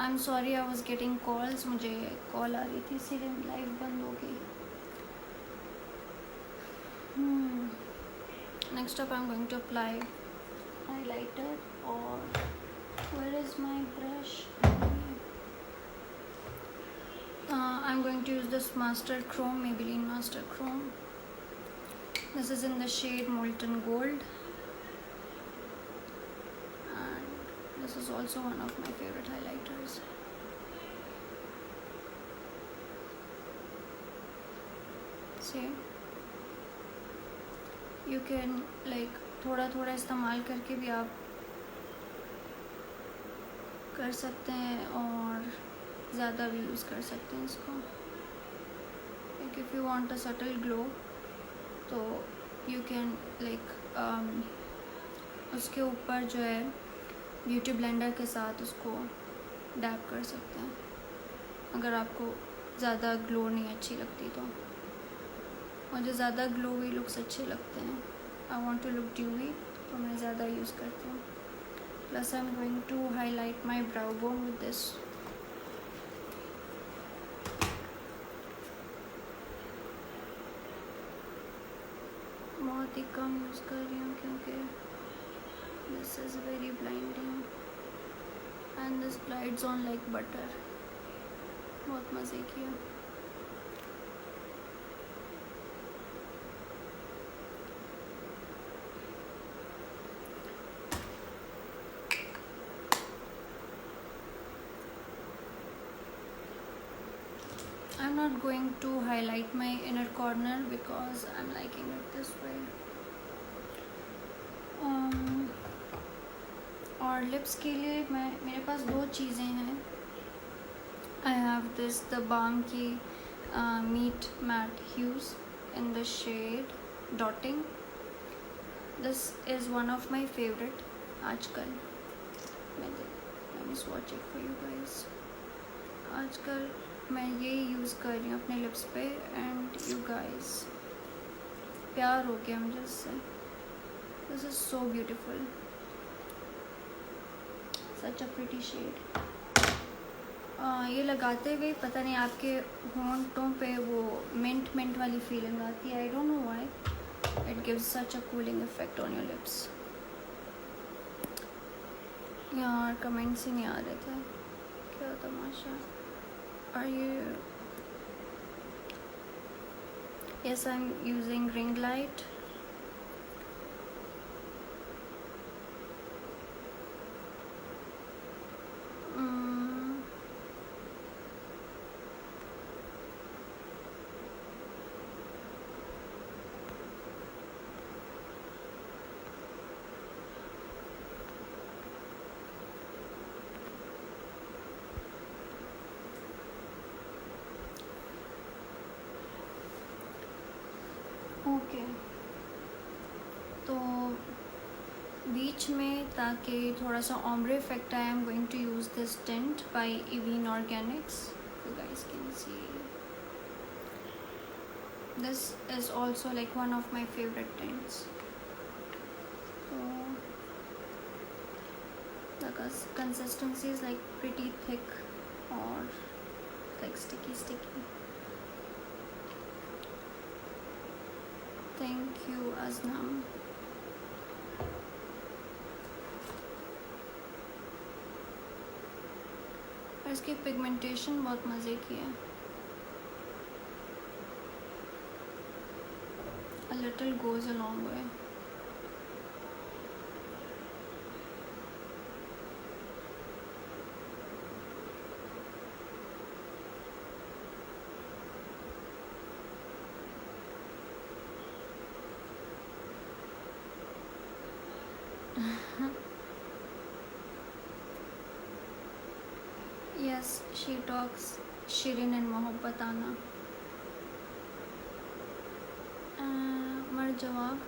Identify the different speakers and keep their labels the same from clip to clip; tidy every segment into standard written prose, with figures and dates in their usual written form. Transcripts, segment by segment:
Speaker 1: I am sorry, I was getting calls, मुझे call आ रही थी इसीलिए लाइव बंद हो गई. Next up I am going to apply highlighter. और where is my brush? I am going to use this master chrome, Maybelline master chrome. This is in the shade molten gold. This is also one of my favorite highlighters. See, you can like थोड़ा थोड़ा इस्तेमाल करके भी आप कर सकते हैं और ज़्यादा भी यूज़ कर सकते हैं इसको. like if you want a subtle glow तो you can like उसके ऊपर जो है ब्यूटी ब्लेंडर के साथ उसको डैप कर सकते हैं अगर आपको ज़्यादा ग्लो नहीं अच्छी लगती तो. मुझे ज़्यादा ग्लोवी लुक्स अच्छे लगते हैं. I want to look dewy तो मैं ज़्यादा यूज़ करती हूँ. Plus I am going to highlight my brow bone with this. बहुत ही कम यूज़ कर रही हूँ क्योंकि this is very blinding and this glides on like butter. बहुत मज़े किया. I'm not going to highlight my inner corner because I'm liking it this way. और लिप्स के लिए मेरे पास दो चीज़ें हैं. I have this the Balm की Meet Matte Hughes in the shade Doting. This is one of my favourite आजकल. let me swatch it for you guys. आजकल मैं ये यूज़ कर रही हूँ अपने लिप्स पे एंड यू गाइस प्यार हो गया मुझे इससे. This is so beautiful. Such a pretty shade. ये लगाते हुए पता नहीं आपके होंठों पे वो मिंट वाली फीलिंग आती है. I don't know why it gives such a cooling effect on your lips. यार कमेंट्स ही नहीं आ रहे थे. क्या तमाशा. Are you? Yes, I am using ring light. Okay, तो बीच में ताकि थोड़ा सा ऑम्ब्रे इफेक्ट आए, I am going to use this tint by Even Organics. You guys can see this is also like one of my favourite tints. तो the consistency is like pretty thick or like sticky. Thank you Aznam. और इसकी pigmentation बहुत मज़े की है. A little goes a long way. Yes, she talks Shirin and मोहब्बत आना. मर जवाब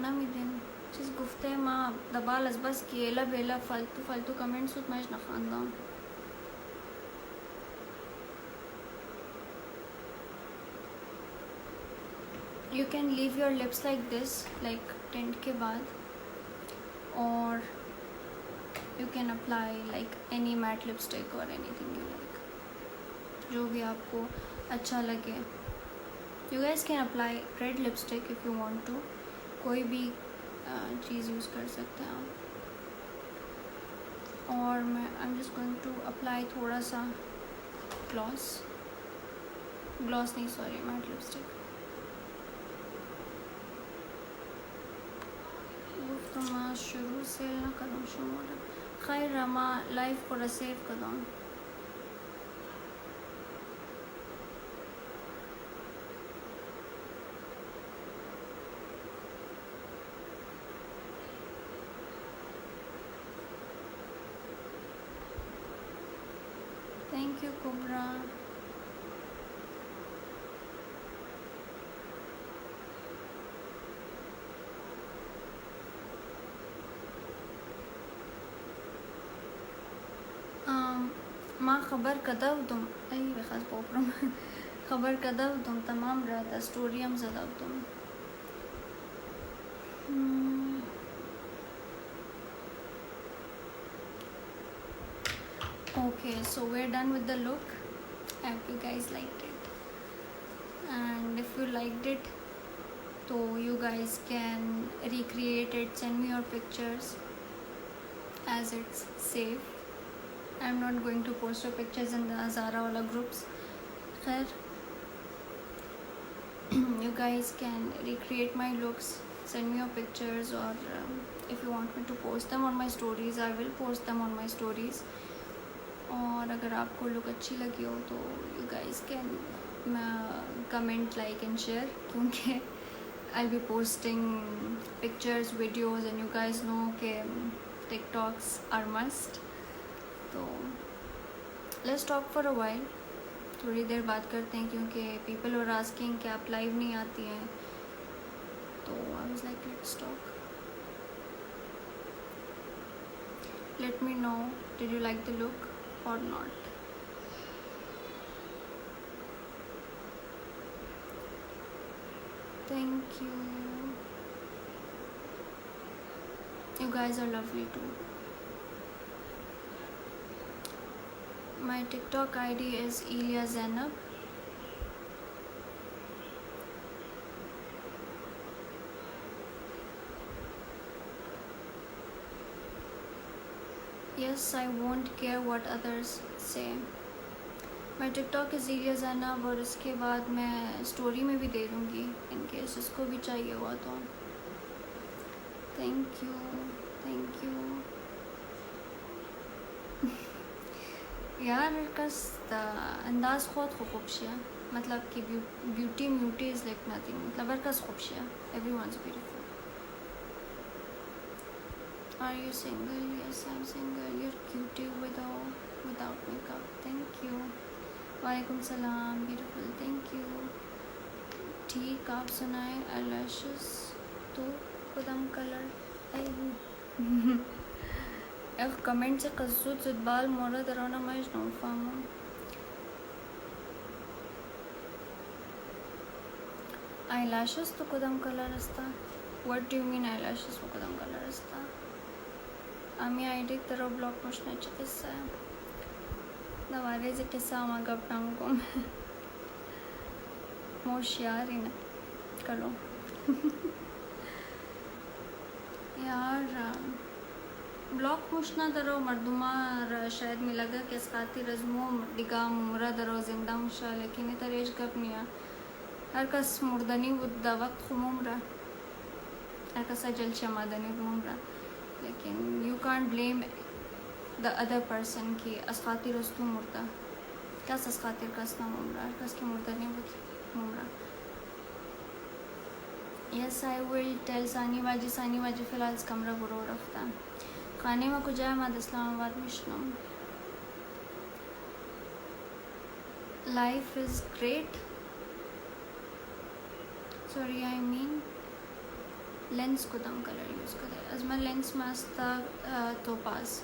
Speaker 1: नमिदिन चीज़ गुफ्ते माँ दबाल अजबस की एला बेला फालतू कमेंट्स उत मज न खानदान. You can leave your lips like this, like tint के बाद, और you can apply like any matte lipstick और एनीथिंग यू लाइक, जो भी आपको अच्छा लगे. You guys can apply red lipstick if you want to. कोई भी चीज़ यूज़ कर सकते हैं आप. और मैं I am just going to apply थोड़ा सा ग्लॉस नहीं सॉरी मैट लिपस्टिक. तो मैं शुरू से ना करूँ शुरू खैर रमा लाइफ को सेव करूँ. Thank you Kubra. ما خبر كذبتم أي بخاز بوبرم خبر كذبتم تمام رادا ستوريم زدبتم. Okay, so we're done with the look. I hope you guys liked it, and if you liked it, so you guys can recreate it, send me your pictures as it's safe. I'm not going to post your pictures in the Zara wala groups. Khair, you guys can recreate my looks, send me your pictures, or if you want me to post them on my stories, I will post them on my stories. और अगर आपको look अच्छी लगी हो तो you guys can comment, like and share, क्योंकि I'll be posting pictures, videos, and you guys know कि TikToks are must. तो let's talk for a while. थोड़ी देर बात करते हैं क्योंकि पीपल वर आस्किंग कि आप लाइव नहीं आती हैं. तो I was like let's talk. Let me know did you like the look or not. Thank you. You guys are lovely too. My TikTok ID is Elia Zainab. Yes, I won't care what others say. My TikTok is Elia Zainab और इसके बाद मैं story में भी दे दूँगी in case उसको भी चाहिए हुआ तो. Thank you. यार कस अंदाज खुद खूबशिया मतलब कि ब्यूटी इज़ लाइक नथिंग. मतलब हर कस खूबशिया. Everyone's beautiful. Are you single? Yes, I'm single. You're cutie without makeup. Thank you. वालेकुम सलाम. Beautiful. Thank you. ठीक आप सुनाए. eyelashes तो खुदम कलर كمان قصوت زبال مرة ترانا ما يشنو فاهمة. eyelashes तो कदम कलर असता. What do you mean eyelashes तो कदम कलर असता. आम्ही आयडिक तरह ब्लॉग पोषणाची किस्सा है. दवारेचे किस्सा मागा अपनांगो मोशियार ही ना करो यार. ब्लॉग पूछना दरो मर्दुमा शायद में लगा कि इसकाती रज़मो दिगा मुमरा दरो जिंदा मुशा लेकिन तरेज कब निया हर कस मुर्दनी बुद्ध वक्त खुमुमरा हर कस जल शमादनी मुमरा. लेकिन you can't blame the other person की इसकाती रस्तु मुर्दा कस इसकाती कस ना मुमरा हर कस की मुर्दनी बुद्ध मुमरा. यस आई विल टेल सानी बाजी फ़िलहाल इस कमरा बुरो रफ्ता खाने में कुछ अहमद इस्लामाबाद मिशनम. Life is great. Sorry I mean lens को दम कलर यूज़ करे अजमा लेंस मास्ता तोपाज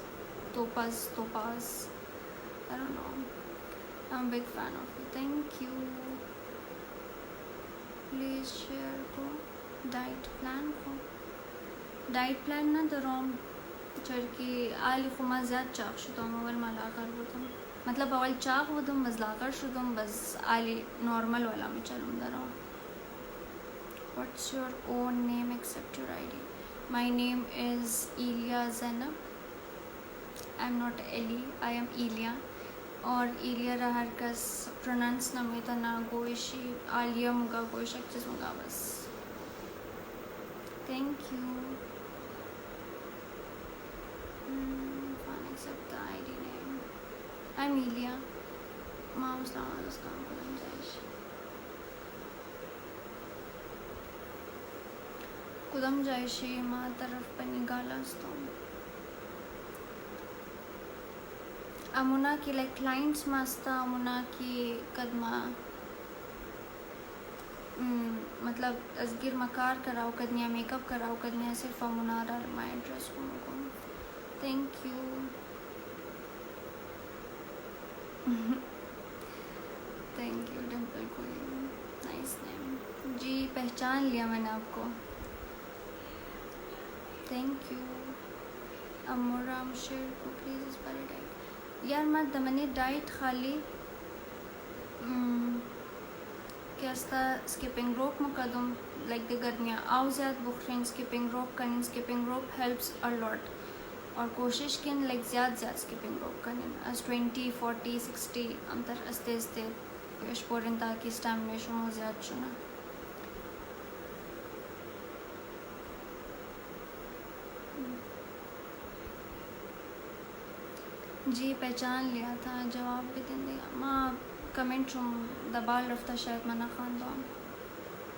Speaker 1: I don't know. I am big fan of you. Thank you. Please share को डाइट प्लान ना दरोम چرکی آلی خوما زیاد چاق شدم اول ما لاغر بودم مطلب اول چاق بودم باز لاغر شدم باز آلی نورمال والا می چلم درام. What's your own name except your ID? My name is Ilya Zainab. I'm not Ellie, I am Ilya. और इलिया रहर कस pronounce ना में था ना गोइशी आलिया मुगा कोई शक्तिस मुगा बस. Thank you. Can't accept the ID name. I'm Ilya. Mom's not on this conversation. कुदम जायशी माँ तरफ पनी गालास्तों. अमुना की लाइक क्लाइंट्स मास्ता अमुना की कदमा मतलब असगिर मकार कराओ कदनिया मेकअप कराओ कदनिया सिर्फ अमुना डाल माय एड्रेस को thank you. Thank you Dimple को नाइस नेम जी पहचान लिया मैंने आपको. Thank you. अमोराम शेर को प्लीज इस पर डाइट यार मैं दमनी डाइट खाली कैसा स्किपिंग रोप मुकदम लाइक द गर्मियाँ आओ ज़्यादा बुखरीन skipping rope helps a lot और कोशिश किन लाइक ज़्यादा स्किपिंग रोप करें as 20 40 60 अंतर अस्ते यश पोरन ताकि स्टैमिना शुरू ज़्यादा चुना. जी पहचान लिया था जवाब भी दे दिया माँ कमेंट दबाल रफ्ता शायद मना ख़ानदान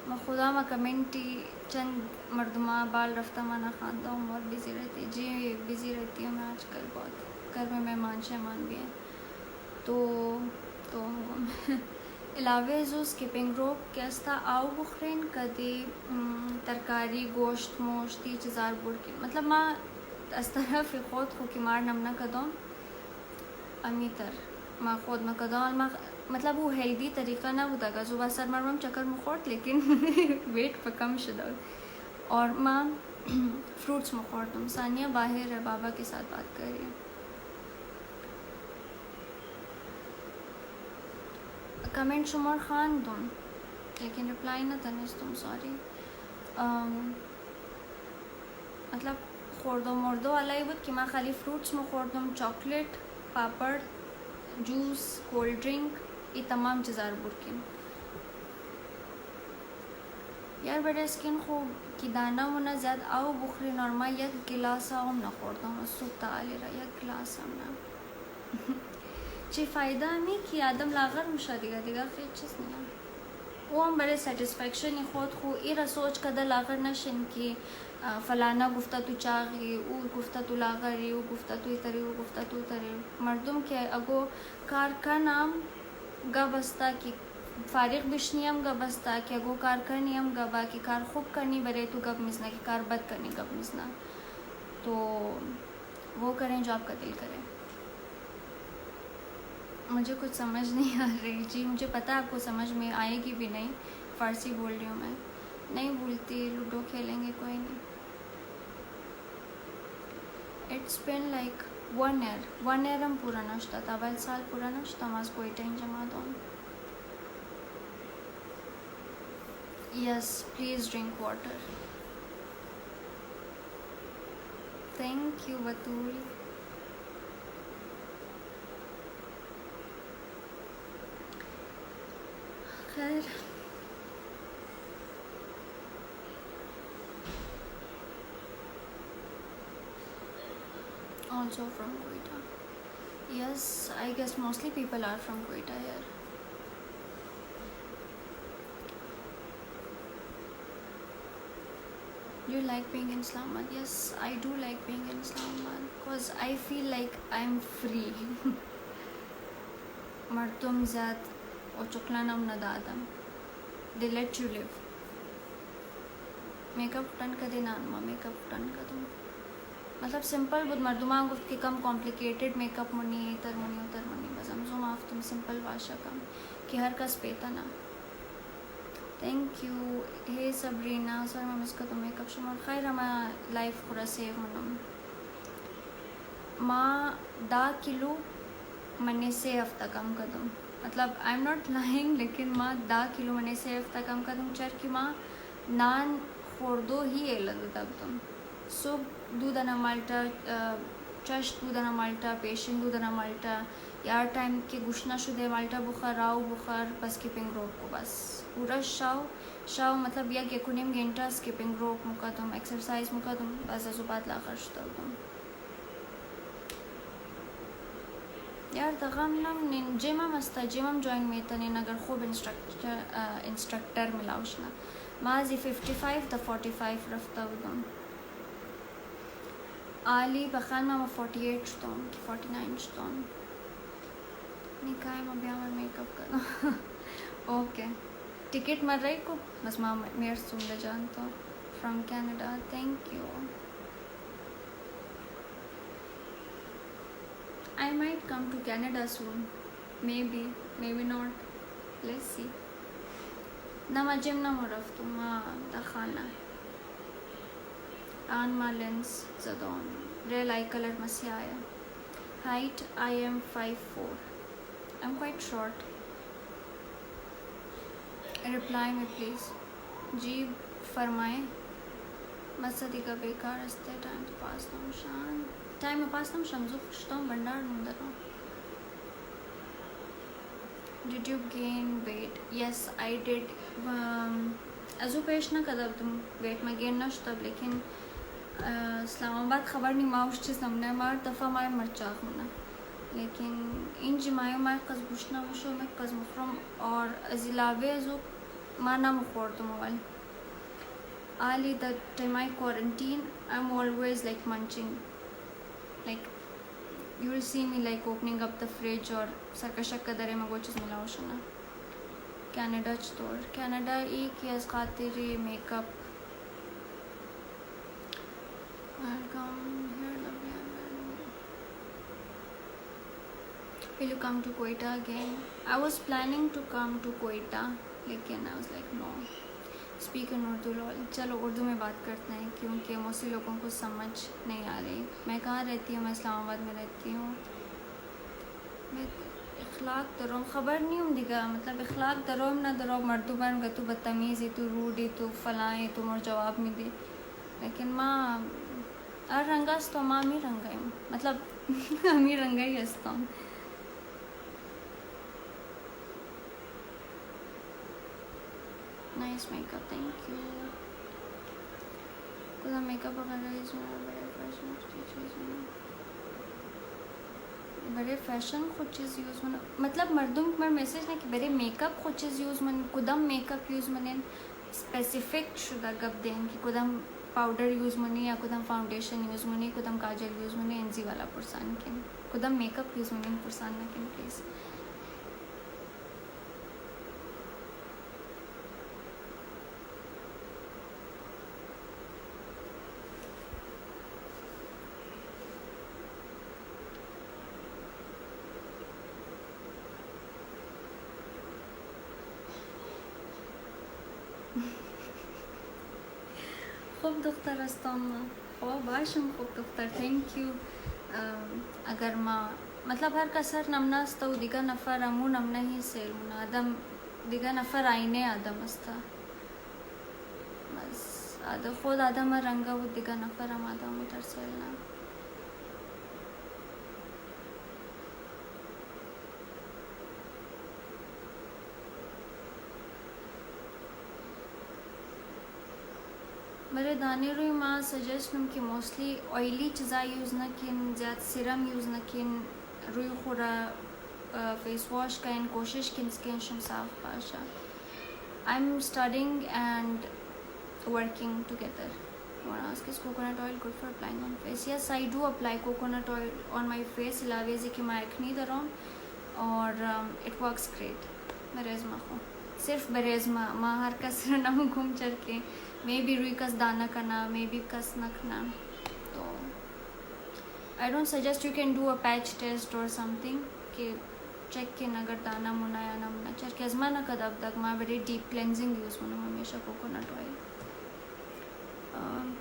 Speaker 1: मैं खुदा मैं कमेंटी चंद मर्दमा बाल रफ्ता मना ख़ानदान बहुत बिज़ी रहती. जी बिज़ी रहती हूँ मैं आजकल बहुत घर में मेहमान शहमान भी हैं तो इलावे जो स्किपिंग रोप कैसा आओ बुखरेन कदी तरकारी गोश्त मोश्त ये चीज़ार बुर की मतलब माँ इस तरह फिर खुद को किमार नमना कदम अमीतर माँ खुद में कदम मतलब वो हेल्दी तरीका ना होता का सुबह सर मरम चक्कर मुखौट लेकिन वेट पर कम शुदा और माँ फ्रूट्स मुखौट तुम सानिया बाहर है बाबा के साथ बात कर रही है. कमेंट शुमार खान तुम लेकिन रिप्लाई ना तनिस तुम सॉरी मतलब खोर दो वाला ही बुत कि मैं खाली फ्रूट्स मुखौट तुम चॉकलेट पापड़ जूस कोल्ड ड्रिंक ये तमाम चीज़ार बुरकिन यार बड़े स्किन को कि दाना मुना ज़्यादा आओ बुखरी नॉर्मल या गिलास आओ ना खोड़ता हूँ सुता ले रहा या गिलास हमना जी फ़ायदा हमें कि आदम लागर मुशा दिगा फिर चीज़ नहीं वो हम बड़े सेटिस्फेक्शन ही खुद इरा सोच कदा लागर नशन की फलाना गुफ्ता तू चागी वो गुफ्ता तू लागरी वो गुफ्ता तू इतरी वो गुफ्ता तू तरी मर्दम के अगो कार का नाम गबस्ता की फारिग बिशनियम गबस्ता कि अगो कार का नियम गबा कि कार खूब करनी बरे तो गब मिसना कि कार बद करनी गब मिसना तो वो करें जो आपका दिल करे. मुझे कुछ समझ नहीं आ रही जी मुझे पता है आपको समझ में आएगी भी नहीं. फ़ारसी बोल रही हूँ मैं नहीं भूलती. लूडो खेलेंगे कोई नहीं. इट्स बिन लाइक 1 year हम पूरा नश्ता था वह साल पूरा नश्ता माज कोई टाइम जमा दो. Yes please drink water. Thank you Batool. खैर also from Quetta. Yes, I guess mostly people are from Quetta here. Do you like being in Islamabad? Yes, I do like being in Islamabad because I feel like I'm free. Martum zat और चुकलानम नदादम they let you live. Makeup टन का दिन आनमा makeup टन का तुम मतलब सिंपल बुद मर्दुमा गुफ्त के कम कॉम्प्लिकेटेड मेकअप मुनी इतर मुनी उतर मुनी बस हम जो माफ तुम सिंपल वाशा कम कि हर कस पेता ना. Thank you. Hey Sabrina sir मैं इसका तो मेकअप शुमार खैर हमारा लाइफ पूरा सेव मनम माँ 10 किलो मने से हफ्ता कम कदम, मतलब आई एम नॉट लाइंग, लेकिन माँ 10 किलो मने से हफ्ता कम कदम चर कि माँ नान खोर्दो ही एलद तबदम सुब दूधना माल्टा चश दूधना माल्टा पेशेंट दूधना माल्टा यार टाइम के गुशना शुदे माल्टा बुखार राव बुखार बस कीपिंग रोप को बस पूरा शाव मतलब या के कुनिम घंटा स्किपिंग रोप मुकादम एक्सरसाइज मुकादम बस अजुबात ला खर्च तबदम यार तगम नम निन जिमम अस्ता जिमम जॉइन में तने अगर खूब इंस्ट्रक्टर मिलाउशना माजी 55 द 45 रफ्ता वदम आली बखान में 48 स्टोन 49 स्टोन निकाय में ब्याह मेकअप करना ओके टिकट मर रही को बस माँ मेरे सुन जान तो from Canada thank you I might come to Canada soon. Maybe not. Let's see. Nama gym na moraftu ma dakhana. An ma lens zadon. Real eye color masyaya. Height I am 5'4". I'm quite short. Reply me please. जी फरमाए. मसदी का बेकार रस्ते time तो पास तुम शान. Time में पास तुम शमजू खुशतम बंडार मुंदरो. Did you gain weight? Yes, I did. अजू पेश ना कदब तुम वेट में गेन ना तब लेकिन इस्लामाबाद खबर नहीं माउश चीज़ हमने मार दफ़ा मार मरचा होना लेकिन इन जमायों में कज़ बुशना मुशो में कज़ मुखरम और अजिलावे अजू माना मुखोर तो mobile Ali that in my quarantine I'm always like munching, like you will see me like opening up the fridge or sarkashak kadare में वो चीज़ मिलाओ शना. Canada store Canada एक यस खातिर makeup welcome here lovely. Will you come to Quetta again? I was planning to come to Quetta लेकिन I was like no. Speak in Urdu. चलो उर्दू में बात करते हैं क्योंकि मोस्टली लोगों को समझ नहीं आ रही. मैं कहाँ रहती हूँ? मैं इस्लामाबाद में रहती हूँ. मैं इखलाक दरोम खबर नहीं हूँ दिगा मतलब इखलाक दरोम ना दरोम मर्दू बन गए तो बदतमीज़ी तो रूडी तो फलाएँ तो मोर जवाब नहीं दे लेकिन माँ और रंगास तो माँ मी रंगा हूँ मतलब अमी रंगा ही हंसता हूँ. Nice makeup, thank you. Because makeup वगैरह इसमें बड़े फैशन चीज़ बड़े फैशन खुद चीज़ यूज़ मन मतलब मर्दों पर मैसेज नहीं कि बड़े मेकअप खुद चीज़ यूज़ मन कुदम मेकअप यूज़ मने स्पेसिफिक शुदा गप दें कि कुदम पाउडर यूज़ मने या कुदम फाउंडेशन यूज़ मने कुदम काजल यूज़ मने एनजी वाला पुरसान किन कुदम मेकअप यूज़ मने पुरसान ना किन प्लीज़. खूब दुख्तर हस्ताम खूब बाशम खूब दुख्तर थैंक यू. अगर माँ मतलब हर कसर नमना अस्ता दिगा नफ़र अमू नमना ही सेलून आदम दिगा नफ़र आईने आदम अस्ता बस आदम खुद आदम रंगा वो दिगा नफ़र हम आदम उतर सेलना. मेरे दाने रुई माँ सजेस्ट नम कि मोस्टली ऑयली चीज़ा यूज़ न किन ज़्यादा सिरम यूज़ न किन रुई खुरा फेस वॉश का इन कोशिश किन स्किन शम साफ Pasha. I am studying and working together. Is coconut oil good for applying on face? Yes, I do apply coconut oil on my face. इलावे कि मैं acne दरों और it works great. बरेज़मा को सिर्फ बरेज़मा माँ हर कसर ना घूम चल के मे बी रुई कस दाना करना मे बी कस नखना तो I don't suggest you can do a patch test और समथिंग कि चेक किन अगर दाना मुना या ना मुना चल के अजमा ना कदब तक माँ बड़ी डीप क्लेंजिंग यूज़ मुना हमेशा कोकोनट ऑयल.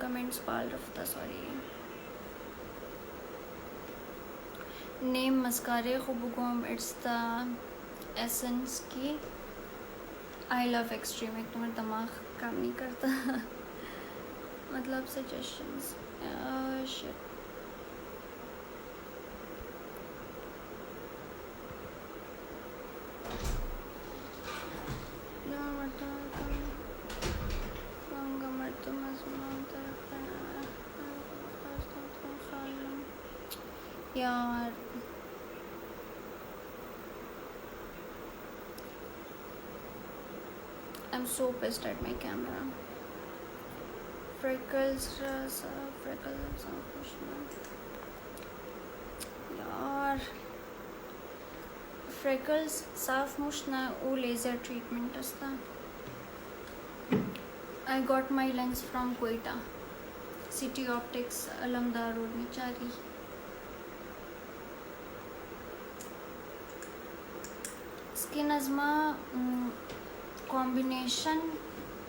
Speaker 1: कमेंट्स पाल रफ्ता सॉरी नेम मस्कारे खुबुगम, इट्स द एसेंस की आई लव एक्सट्रीम। एक तो मेरा दिमाग काम नहीं करता मतलब सजेशंस शिट। यार I'm so pissed at my camera. Freckles यार freckles साफ मुश्ना वो laser treatment असता। I got my lens from Quetta, City Optics, Alamdar Road में चारी। स्किन अजमा कॉम्बिनेशन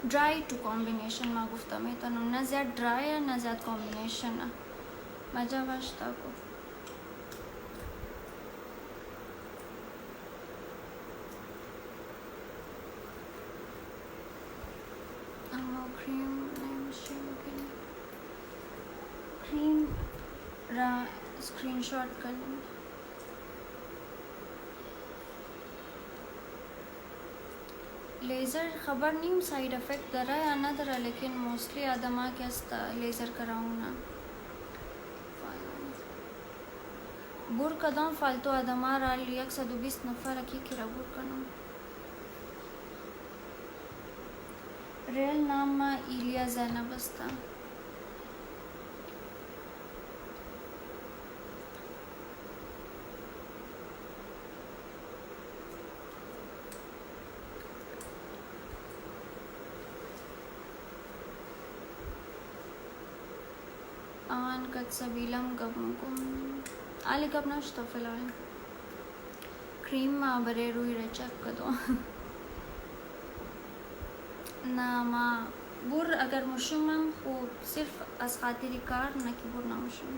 Speaker 1: ड्राई टू कॉम्बिनेशन मा गुफ्ता में तनु न ज़्यादा ड्राई है न ज़्यादा कॉम्बिनेशन है मजा वाश्ता को। क्रीम रा स्क्रीनशॉट कर लें। लेज़र ख़बर नहीं साइड इफ़ेक्ट दरा या ना दरा, लेकिन मोस्टली आदमा क्या लेज़र कराऊँ ना बुर कदम फालतू आदमा रा लिया 120 नफ़ा रखी किरा बुर कनो। रियल नाम मा इलिया ज़ैनब अस्ता। आन कद सबीलम गबमुकुम आले कब नश्ता फ़िलहाल क्रीम मा बरे रुई रचक कदो ना मा बुर अगर मुशुमम वो सिर्फ अस खातिर कार ना कि बुर ना मुशुम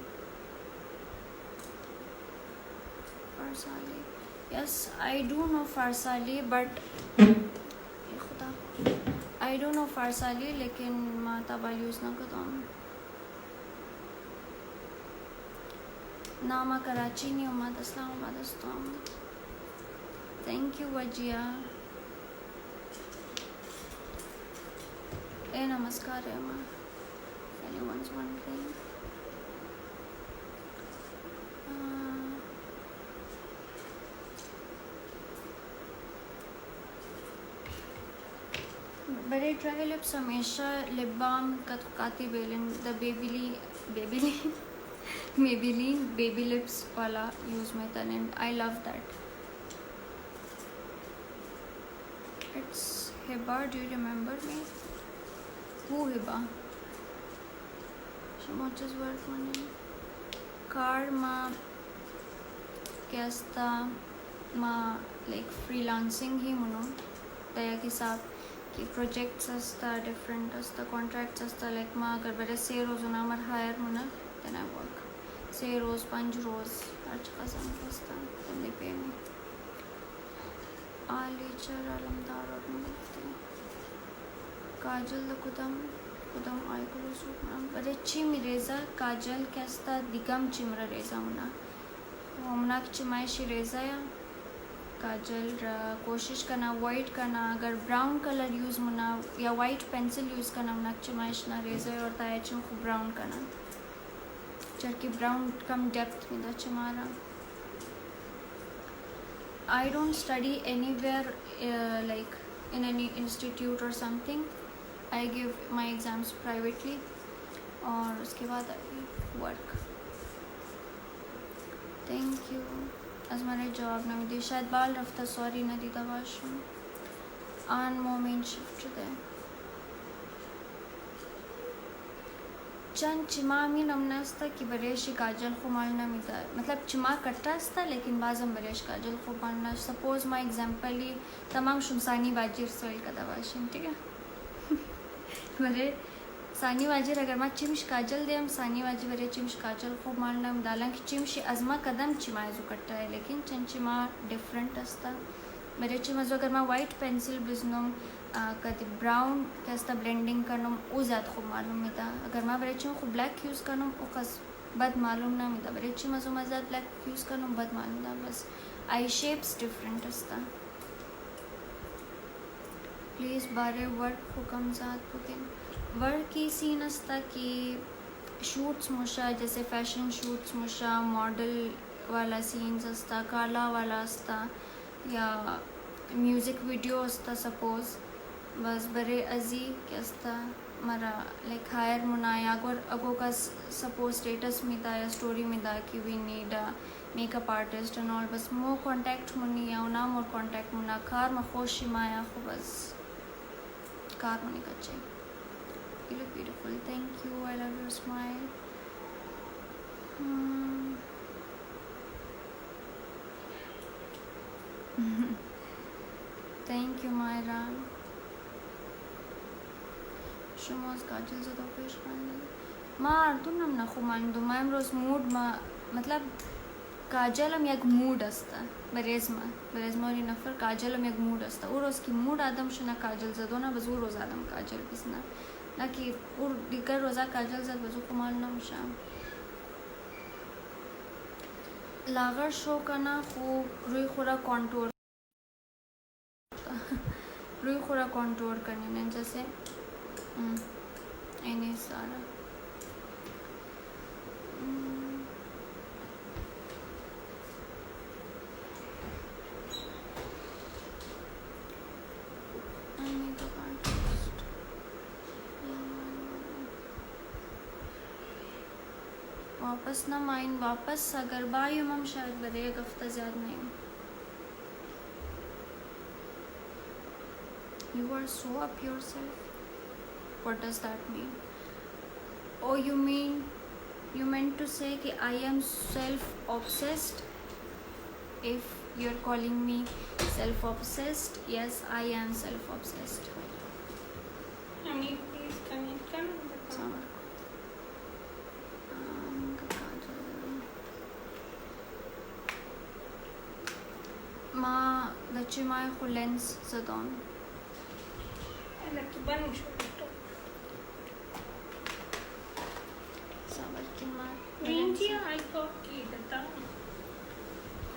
Speaker 1: फारसाली। यस आई डू नो फारसाली बट खुदा आई डू नो फारसाली लेकिन मा ताबाल यूज़ ना कदो। नामा कराची नहीं उम्मद इस्लामाबाद अस्ताम। Thank you Wajiha. ए नमस्कार है माँ anyone's wondering बड़े ड्राई लिप्स हमेशा लिप बाम काती बेलिन द बेबीलीन Maybelline baby lips वाला यूज़ में था and I love that. It's Hiba. Do you remember me? Who Hiba? So much is worth money. Car ma कैस्ता मा like freelancing ही मनो तया के साथ कि projects अस्ता different अस्ता contracts अस्ता like मा अगर बड़े से रोज़ ना मर hire मना then I work. से रोज़ 5 रोज़ आज कसम कस्ता then they pay me. आलीचर आलमदार और मिलते काजल द कुदम आई कलो सूट ना बड़े अच्छी मिरेज़ा काजल कैस्ता दिगम चिमरा रेज़ा मुना वो मुना चिमाइशी रेज़ा या काजल कोशिश करना वाइट करना अगर ब्राउन कलर यूज़ मुना या वाइट पेंसिल यूज़ करना मुना चिमाइश ना रेज़ा और तायचों को ब्राउन करना जबकि ब्राउन कम डेप्थ में दा चमारा। I don't study anywhere like in any institute or something. I give my exams privately और उसके बाद I work. Thank you. आज हमारे जॉब ना मिली शायद बाल रफ्ता सॉरी ना दी दवाशुम आन मोमेंट शिफ्ट दे चंद चिमा मी नमनास्ता कि बरेश काजल खुमाल ना मिता मतलब चिमा कट्टा अस्ता लेकिन बाज़म बरेश काजल खुमाल ना सपोज माय एग्जांपल ही तमाम शुमसानी बाजीर सोइल का दवाशन ठीक है बरे सानी वाजीर अगर मा चिमश काजल देम सानी वाजी वरे चिमश काजल खूब मारनम दाला की चिमशी अजमा कदम चिमायजू कट्टा है लेकिन चंचिमा डिफरेंट असता मेरे चिमजो अगर मा वाइट पेंसिल बिजनम कदी ब्राउन कैस्ता ब्लेंडिंग करनम ओ ज़्यादा खूब मालूम मिता अगर मा मेरे चिम खूब ब्लैक यूज़ करनम ओ कस बद मालूम ना मिता मेरे चिमजो मा ज़्यादा ब्लैक यूज़ करनम बद मालूम था बस आई शेप्स डिफरेंट असता प्लीज़ बारे वर्क हुकम ज़ात बुकिन वर्क की सीन असता कि शूट्स मुशा जैसे फैशन शूट्स मुशा मॉडल वाला सीन्स असता काला वाला असता या म्यूज़िक वीडियो असता सपोज बस बरे अजी के असता मरा लाइक हायर मुना या अगो का सपोज स्टेटस में था या स्टोरी में था कि we need a makeup artist and all बस मो कांटेक्ट मुनी या ना मोर कांटेक्ट मुना कार में खुशी माया खो बस कार मुनी कच्चे You look beautiful. Thank you. I love your smile. Thank you, Myra. Shumos काजल ज़्यादा पेश करने मार तुम नम ना खुमान दो मैं रोज़ मूड मा मतलब काजल हम एक मूड असता बरेज़मा और नफ़र काजल हम एक मूड असता और उसकी मूड आदम शुना काजल ज़्यादा ना बज़ूर रोज़ आदम काजल बिसना ना कि और दिकर रोज़ा काजल ज़्यादा बज़ूर कुमार ना मुशाम लागर शो का ना खूब रुई खुरा कंटूर करने ने जैसे इन्हें सारा वापस ना माइन वापस अगर बायुम हम शायद बरे एक हफ्ता ज़्यादा नहीं You are so up yourself. What does that mean? Oh, you meant to say कि I am self-obsessed? If you're calling me self-obsessed, yes, I am self-obsessed.
Speaker 2: Ami, please come in.
Speaker 1: Ma, dachi mai khulens zadon.
Speaker 2: Laki banu shukto.
Speaker 1: Sabar ki ma.
Speaker 2: Rinji I got ki data.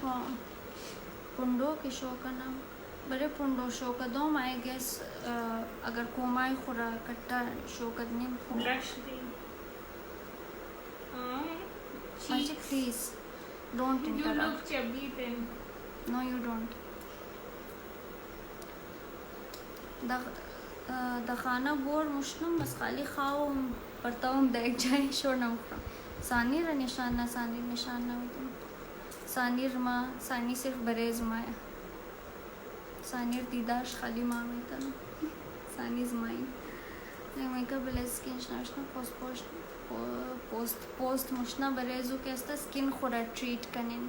Speaker 1: हाँ पुंडो के show का नाम बड़े पुंडो show का दो I guess अगर कोमाई खुरा कट्टा शो करने
Speaker 2: Blush they.
Speaker 1: Magic, please don't
Speaker 2: You
Speaker 1: interrupt.
Speaker 2: look chubby then.
Speaker 1: No, you don't. दखाना बोर मुश्किल बस खाली खाओ परताऊं देख जाए शोर ना उखरा सानी रा निशान ना तुम सानी रमा सानी सिर्फ बरेज माया सानी दीदार खाली माँ में था सानी ज़माइन मेकअप स्किन नाशना पोस्ट मुशना बरेजू के अस्ता स्किन खुरा ट्रीट कनें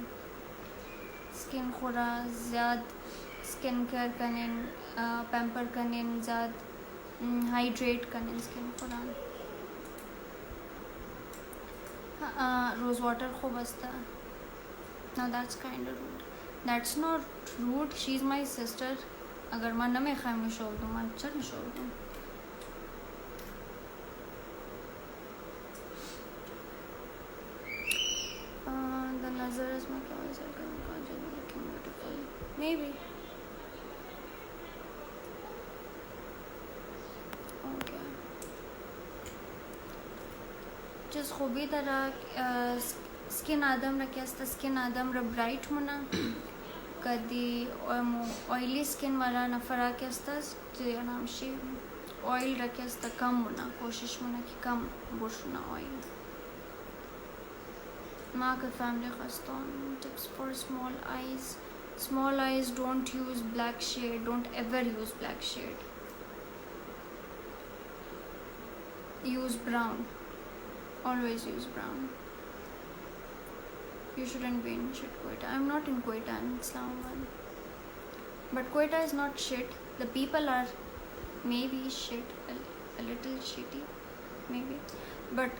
Speaker 1: स्किन खुरा ज़्यादा स्किन केयर कनें पैम्पर कनें ज़्यादा हाइड्रेट कनें स्किन खुरा रोज़ वाटर खूब अस्ता now that's kind of rude that's not rude she's my sister अगर मैं नमे खाए में शोक दूँ मैं चल शोक दूँ the नज़र इसमें क्या हो सकता है काजल looking beautiful maybe okay जिस खूबी तरह स्किन आदम रखे अस्ता स्किन आदम र ब्राइट मुना कदी ऑयली स्किन वाला नफरा के अस्ता जो नाम शी ऑयल रखे अस्ता कम मुना कोशिश मुना कि कम बुशना ऑयल माँ का फैमिली खस्तौन tips for small eyes don't use black shade don't ever use black shade use brown always use brown you shouldn't be in shit Quetta. I'm not in Quetta, I'm in Islamabad. But Quetta is not shit. The people are maybe shit, a little shitty. maybe, but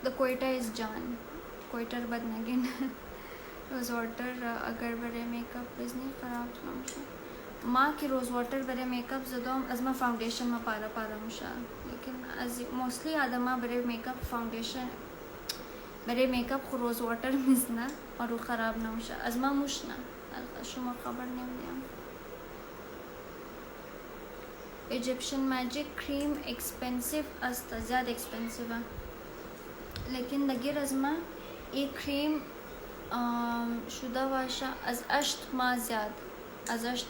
Speaker 1: the Quetta is Jan. Quetta badnagin. Rose water agar bare makeup bizni kharab namsha. माँ की rose water बरे makeup ज़दोम Azma foundation में पारा मुशा लेकिन अज़ mostly आदमा बरे makeup foundation बरे मेकअप खो रोज़ वाटर मिसना और वो ख़राब ना मुशा अज़मा मुशना शुमा खबर नहीं दिया इजिप्शियन मैजिक क्रीम एक्सपेंसिव अस्ता ज़्यादा एक्सपेंसिव है लेकिन दगिर अज़मा ये क्रीम शुदा वाशा अज़ अज़श्त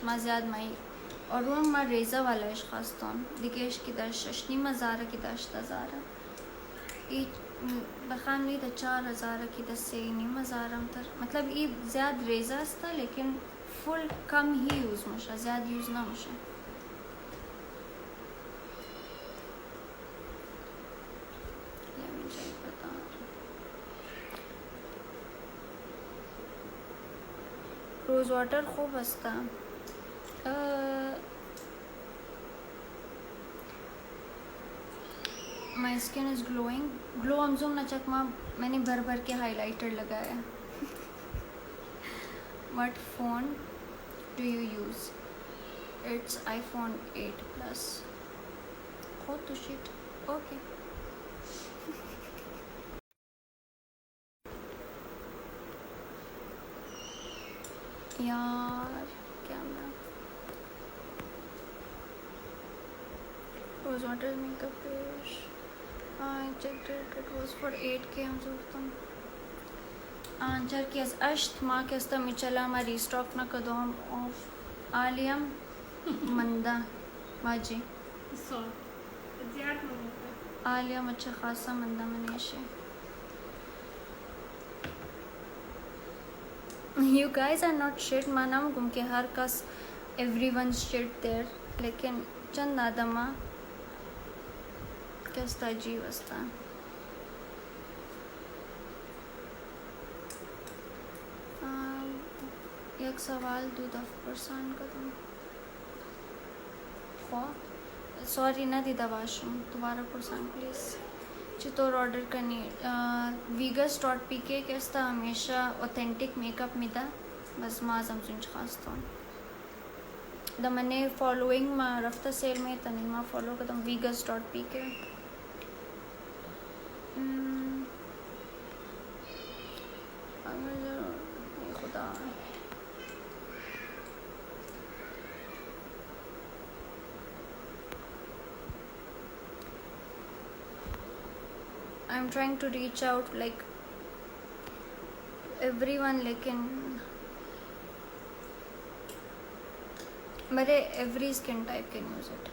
Speaker 1: मा ज़्याद माई और वो मा रेज़ा वाला इश खास्तोन दिकेश की दर शशनी मज़ारा की दर ज़ारा ये बखान नहीं तो 4000 की दस से नहीं मज़ारा तर मतलब ये ज़्यादा रेज़ा था लेकिन फुल कम ही यूज़ मुशा ज़्यादा यूज़ ना मुशा रोज़ वाटर खूब हंसता my skin is glowing glow अमजूम नचकमा मैंने भर के हाइलाइटर लगाया what phone do you use it's iPhone 8 Plus हो तो शिट ओके यार camera rose water makeup brush I checked it was for 8K हम सोचता आंचर की अश्त माँ के अस्ता मिचला मा रीस्टॉक ना कदम ऑफ आलियम मंदा माजी
Speaker 2: So, ज़्यादा नहीं
Speaker 1: आलियम अच्छा खासा मंदा मनीषे You guys are not shit मानम गुम के हर कस everyone's shit there लेकिन चंद आदमा कैसा अजीब अस्ता एक सवाल दो दफ़ का तुम सॉरी ना दी दवाशुम दोबारा परसान प्लीज़ चितौर ऑर्डर करनी vegas.pk कैसा हमेशा ऑथेंटिक मेकअप मिदा बस माज़म सुंच खास तो द मैंने फॉलोइंग मा रफ्ता सेल में तनिन मा फॉलो करता हूँ vegas.pk खुदा I'm trying to reach out like everyone लेकिन मेरे every skin type can use it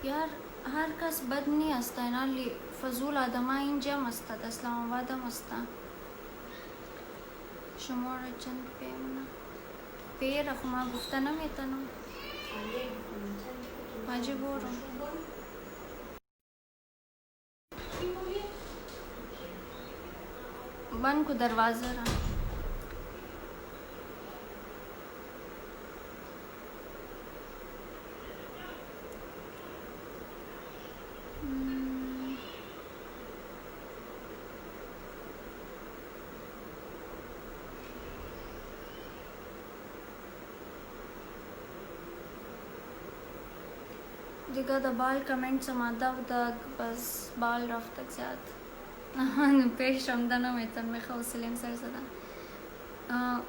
Speaker 1: यार हर कस बद नहीं असता है ना फजूल आदमा इन जम असता इस्लामाबाद असता शुमार चंद पे रखमा गुफ्ता ना में तनो माजी बोरो बन को दरवाज़ा रहा दिगा द बाल कमेंट समादा तक बस बाल रफ तक ज़्यादा पेश रमदाना में तन में खौसलें सर सदा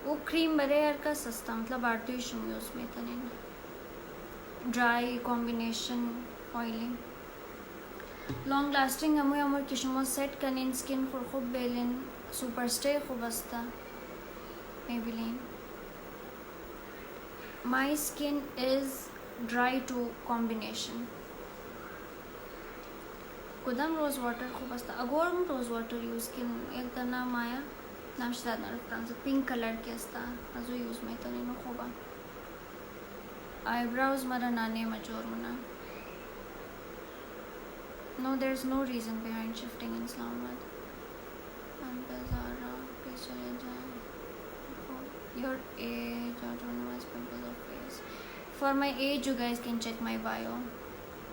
Speaker 1: वो क्रीम बरे यार का सस्ता मतलब आरती शुम यूज़ में तने dry combination oiling long lasting हमें अमर किशुमा सेट कनिन स्किन खूब बेलिन सुपर स्टे खूब अस्ता Maybelline my skin is dry to combination कुदम रोज़ वाटर खूब अस्ता अगोर हम रोज़ वाटर यूज़ किन एक तना माया नाम शायद ना रखता हूँ पिंक कलर के अस्ता अजू यूज़ में तो नहीं खूबा आईब्राउज मरा नाने मजोर मना No, there's no reason behind shifting in Islamabad. Zara please चले जाएं. Your age, autonomous purpose of face. For my age, you guys can check my bio.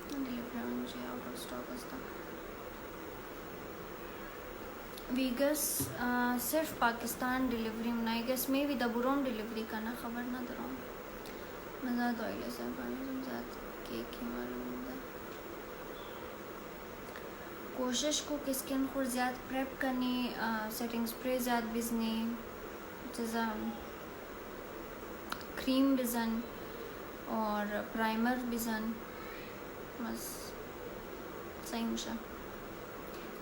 Speaker 1: Delivery मुझे out of stock असता. वीगस सिर्फ पाकिस्तान डिलीवरी में आई गेस मे भी दबुरोम delivery का ना खबर ना दरोम मज़ा तो आइले से ज़ात केक ही मालूम है. कोशिश को किसकिन खुद ज़्यादा प्रेप करनी सेटिंग स्प्रे ज़्यादा बिजनी जैसा क्रीम बिजन और प्राइमर बिजन बस सही मुझे.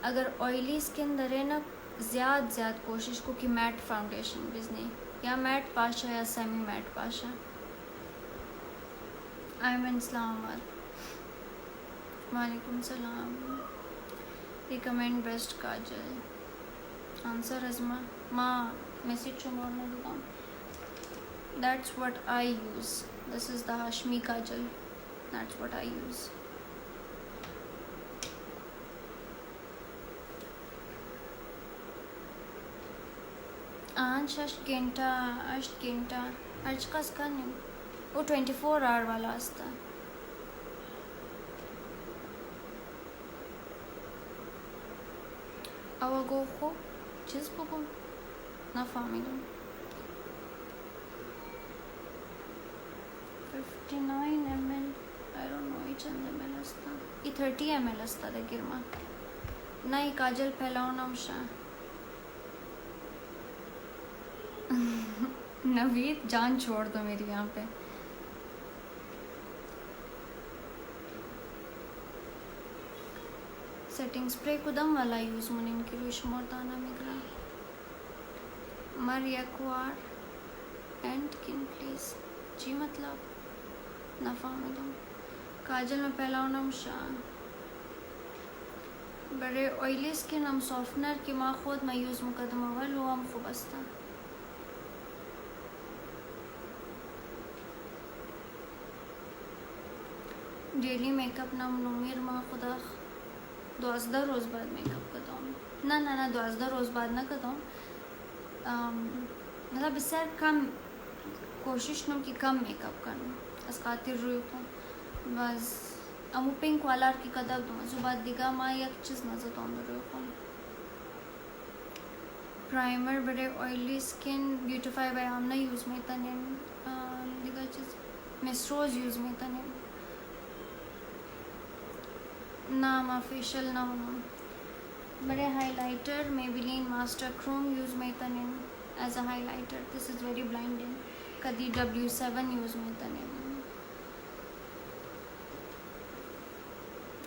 Speaker 1: अगर ऑयली स्किन दरे ना ज़्यादा कोशिश को कि मैट फाउंडेशन बिजनी या मैट पाशा या सेमी मैट पाशा. I am in Islamabad. वालेकुम सलाम. रिकमेंड बेस्ट काजल. आंसर अजमा माँ मैसेज छोड़ने दूँगा. That's what I use. This is the Hashmi Kajal. That's what I use. आज घंटा आज का इसका नहीं वो 24 आवर वाला असता. अवगो को चीज़ बको ना फामिलो 59 ml. I don't know each and ml असता. ये 30 ml असता देखिर माँ नहीं काजल फैलाओ ना उषा. नवीद जान छोड़ दो मेरी यहाँ पे. सेटिंग स्प्रे कुदम वाला यूज़ मुनिन की रुश मोरदाना मिगरा मर यकवार एंड किन प्लीज जी मतलब नफ़ा में तुम काजल में फैलाओ ना शान. बड़े ऑयली स्किन हम सॉफ्टनर की माँ खुद मैं यूज़ मुकदम अवल वो हम खूब अस्ता. डेली मेकअप ना मुनमीर माँ खुदा 12 रोज़ बाद मेकअप करता हूँ ना 12 रोज़ बाद ना करता हूँ. मतलब इससे कम कोशिश नूं कि कम मेकअप करना अस्कातिर रुई को बस अमु पिंक वाला की कदर दूँ जुबात दिगा माँ एक चीज़ नजर तो रुई को. प्राइमर बड़े ऑयली स्किन ब्यूटिफाई बाय आमना यूज़ में तने दिगा चीज़ मिस्ट्रोज यूज़ में तने ना मा फेशियल ना होना. बड़े highlighter Maybelline master chrome use में तने as a highlighter. This is very blinding. कदी W7 यूज़ में तने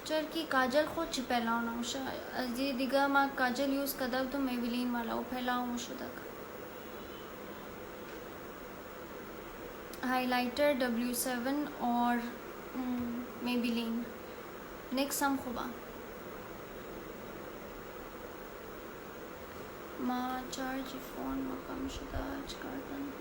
Speaker 1: चर की काजल खुद फैलाओ ना उषा जी दिगा माँ काजल यूज़ कदब तो मेबेलिन वाला वो फैलाओ मुझे तक. हाइलाइटर W7 और मेबेलिन नेक्स्ट हम खुबा माँ चार्ज फ़ोन में कम शुदा आज कार्टन.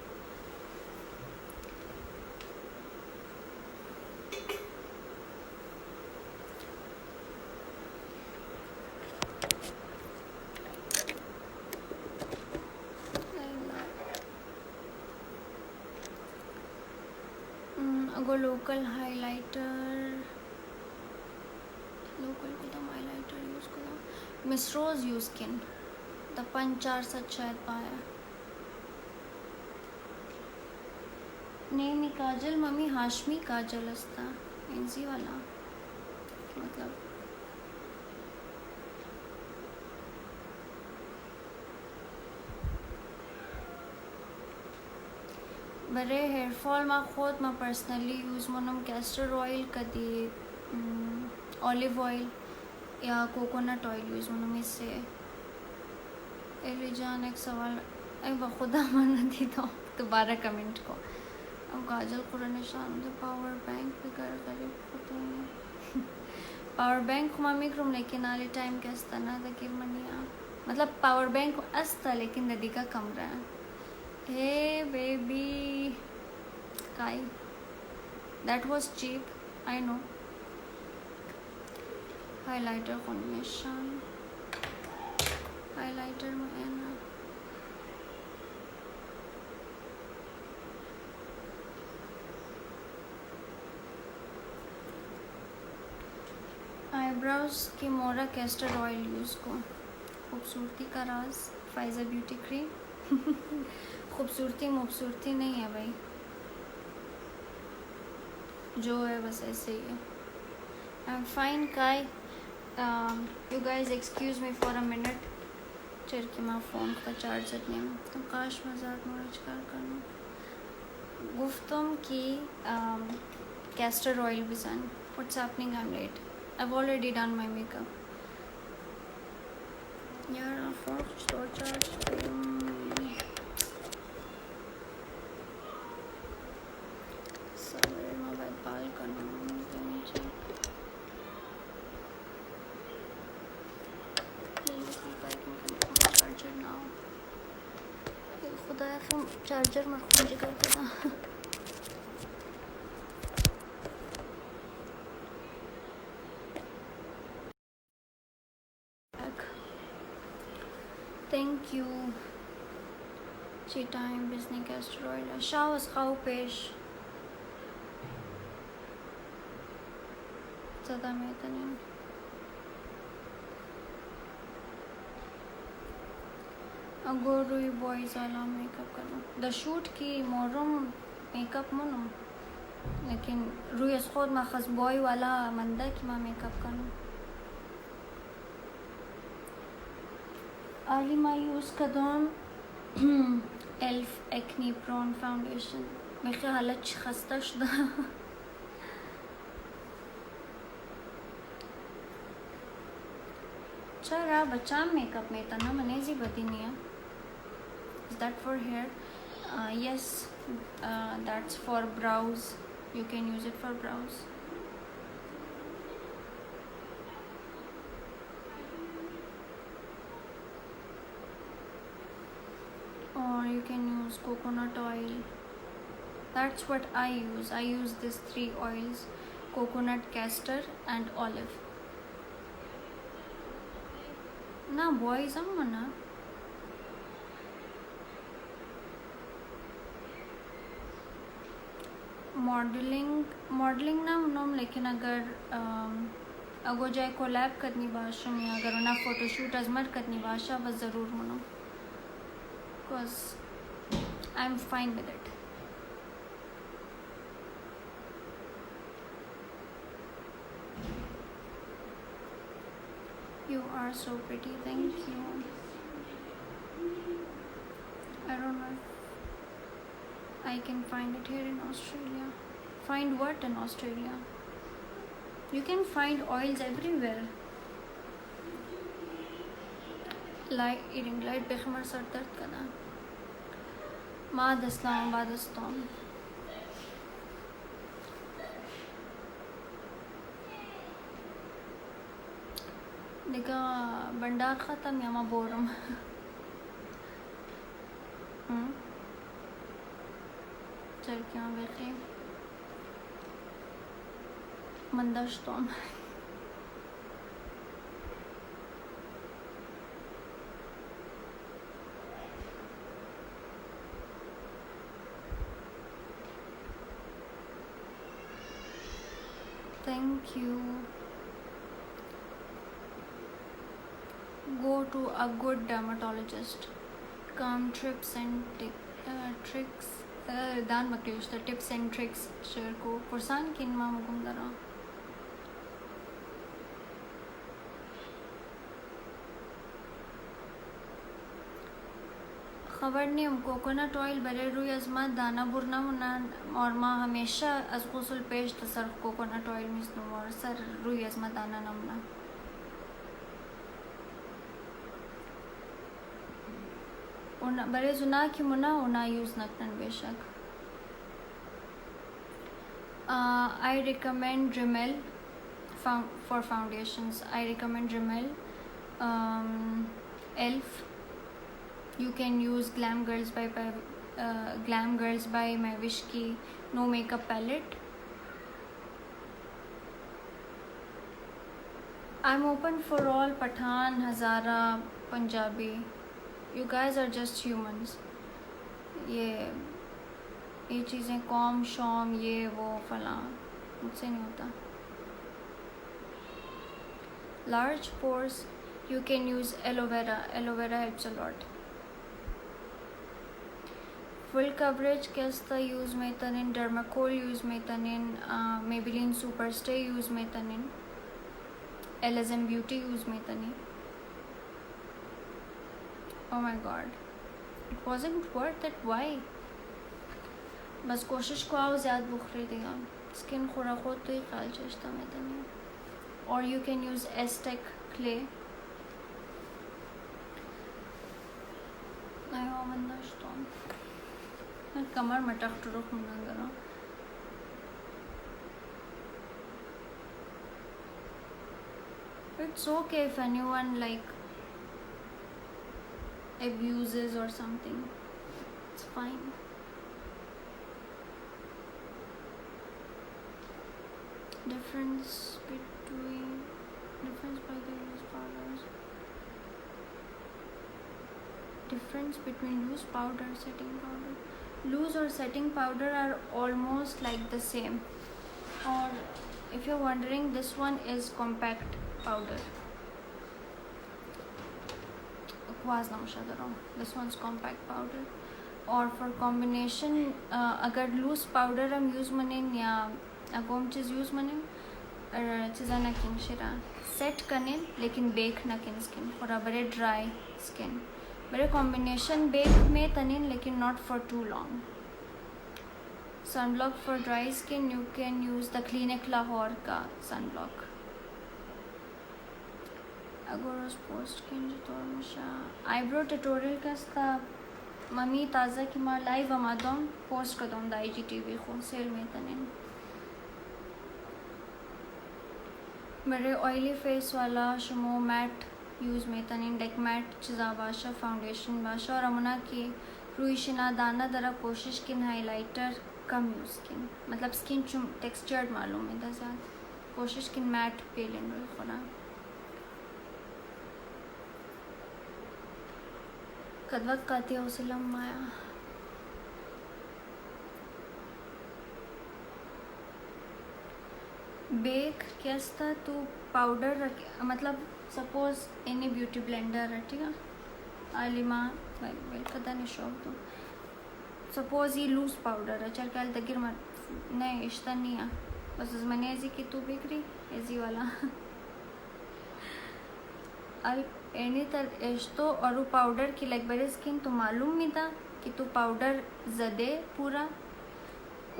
Speaker 1: अगर लोकल हाइलाइटर लोकल को तो हाइलाइटर यूज़ करो मिस्ट्रोज यूज़ किन द 5-4 शायद पाया नहीं काजल मम्मी हाशमी काजल असता एनसी वाला मतलब बड़े हेयर फॉल में खुद मैं पर्सनली यूज़ मनम कैस्टर ऑयल कदी ऑलिव ऑयल या कोकोनट ऑयल यूज़ मनम. इससे एलिजान एक सवाल अरे बखुदा माना थी तो दोबारा कमेंट को अब काजल कुरान शाम तो पावर बैंक भी कर करीब होते हैं. पावर बैंक मम्मी क्रोम लेकिन आले टाइम के अस्ता ना तक मनिया मतलब पावर बैंक अस्ता लेकिन ददी का कम रहा. Hey baby, Kai, that was cheap, I know. Highlighter combination, highlighter में है ना, आईब्रोज की मोरा कैस्टर ऑयल यूज़ को। खूबसूरती का राज फाइज़ा ब्यूटी क्रीम। खूबसूरती नहीं है भाई, जो है बस ऐसे ही है। आई एम फाइन काय, you guys excuse me for a minute. चल कि मैं फ़ोन का चार्ज नहीं तो काश मजाक मुझकार करना गुफ्तम की कैस्टर ऑयल बिजान। What's happening, I am late, I have already done my makeup. यार फ़ोन तो चार्ज सवेरे मोबाइल पाल करना नीचे चार्जर ना हो खुदा फ़ोन चार्जर मत मुझे कर देना। Thank you. Time business castor oil. Shawas khau pesh. ज़्यादा मैं तो नहीं। अगोरुई बॉयज़ वाला मेकअप करना। द शूट की मोरम मेकअप मनो। लेकिन रुई खुद में खस बॉय वाला मंदा की माँ मेकअप करना। आली माँ यूज़ कदम एल्फ एक्नी प्रोन फाउंडेशन। मैं क्या हालत खस्ता शुदा। चला बच्चा मेकअप में तना मनेजी बदी नहीं है। Is that for hair? Yes, that's for brows. You can use it for brows. Or you can use coconut oil. That's what I use. I use these 3 oils: coconut, castor and olive. Na boys na modelling ना उन्होंने, लेकिन अगर जाए collab करनी बाशा में, अगर उन्हें photoshoot Ajmer करनी बाशा बस ज़रूर मनो, because I am fine with it. You are so pretty, thank you. I don't know I can find it here in Australia. Find what in Australia? You can find oils everywhere. Light बेखमर सर दर्द करना। माद इस्लामाबाद इस्लाम। देखा बंडार ख़त्म या मैं Boram. चल क्या बेटे मंदश्तोम। Thank you. Go to a good dermatologist. Calm tips and tricks. दान मकलिश the tips and tricks share को पुरसान किन माँ मुकुम दरा। खबर नहीं हम कोकोनट ऑयल बरे रुई अजमा दाना बुरना मुना और माँ हमेशा अज गुस्ल पेश तसर कोकोनट ऑयल मिसनू और सर रुई अजमा दाना नमना बड़े जुना की मुना उना यूज़ नकन बेशक। I recommend Rimmel for foundations. I recommend Rimmel, Elf. You can use Glam Girls by Mavish की no makeup palette. I'm open for all Pathan, Hazara, Punjabi. You guys are just humans. ये चीज़ें com शॉम ये वो फलां मुझसे नहीं होता. Large pores, you can use aloe vera. Aloe vera helps a lot. Full coverage kesta use metanin, Dermacol use metanin, Maybelline Superstay use metanin, LSM Beauty use metanin. Oh my god, it wasn't worth it. Why? बस कोशिश को आओ ज़्यादा बुखरी देगा skin खुरा खुद तो ही ख्याल चेष्टा metanin. Or you can use Aztec clay. أيوة बंदा شطان कमर मटक टुरुक منظرة. It's okay if anyone like abuses or something. It's fine. Difference by the loose powders. Difference between loose powder, setting powder. Loose or setting powder are almost like the same. Or if you're wondering, this one is compact powder. This one's compact powder. Or for combination, अगर loose powder हम use मनें या अगोम चीज़ use मनें चीज़ा ना किन शिरा set कनें लेकिन बेक ना किन स्किन और बड़े ड्राई स्किन बड़े कॉम्बिनेशन बेक में तनिन लेकिन not for too long. Sunblock for dry skin you can use the Clinique Lahore का सनब्लॉक. अगोरस पोस्ट किन तो मुशा आईब्रो ट्यूटोरियल का इसका मम्मी ताज़ा की मार लाइव अमादों पोस्ट कर दूँ दाई IGTV को सेल में तनिन. मेरे ऑयली फेस वाला शुमो मैट यूज़ में तनिन डेक मैट चिज़ा बाशा फाउंडेशन बाशा और अमुना की रुईशिना दाना दरा कोशिश किन हाइलाइटर कम यूज़ किन मतलब स्किन चुम टेक्सचर्ड मालूम है दसा कोशिश किन मैट पे लेन रोई खुना कदवत काती हौसलम माया. बेक कैसा तो पाउडर रख मतलब सपोज एनी ब्यूटी ब्लेंडर है ठीक है आलिमा वेल कदा नहीं शौक तो सपोज ये लूज पाउडर है चल कल तगिर मत नहीं इश्ता नहीं है बस मैंने ऐसी की तू बिक्री ऐसी वाला अल एनी तर इश्तो और वो पाउडर की लाइक बड़े स्किन तो मालूम नहीं था कि तू पाउडर जदे पूरा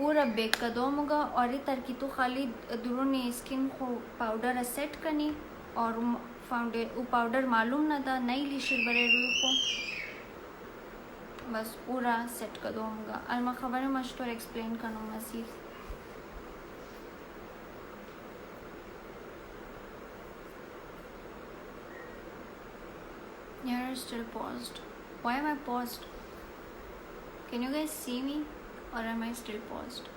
Speaker 1: और अब बेक का दो मुगा और ये तरकी तो खाली दूरों ने स्किन को पाउडर सेट करनी और वो पाउडर मालूम ना था नई लिशिर बड़े रूह को बस पूरा सेट कर दो मुगा अलमा खबर है मशतूर एक्सप्लेन करना मज़ीद. You're still paused. Why am I paused? Can you guys see me? Or am I still paused?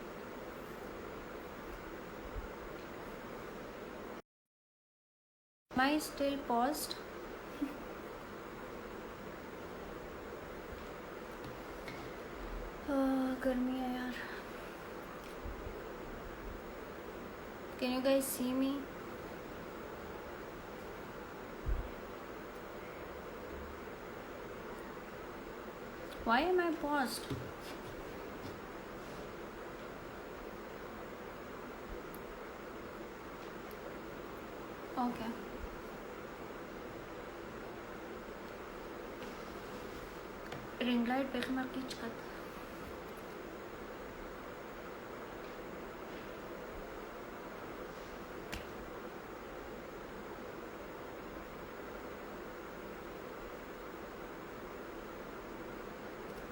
Speaker 1: Am I still paused? गर्मी है यार. Can you guys see me? Why am I paused? Okay. Ring light पे खमर की चकत.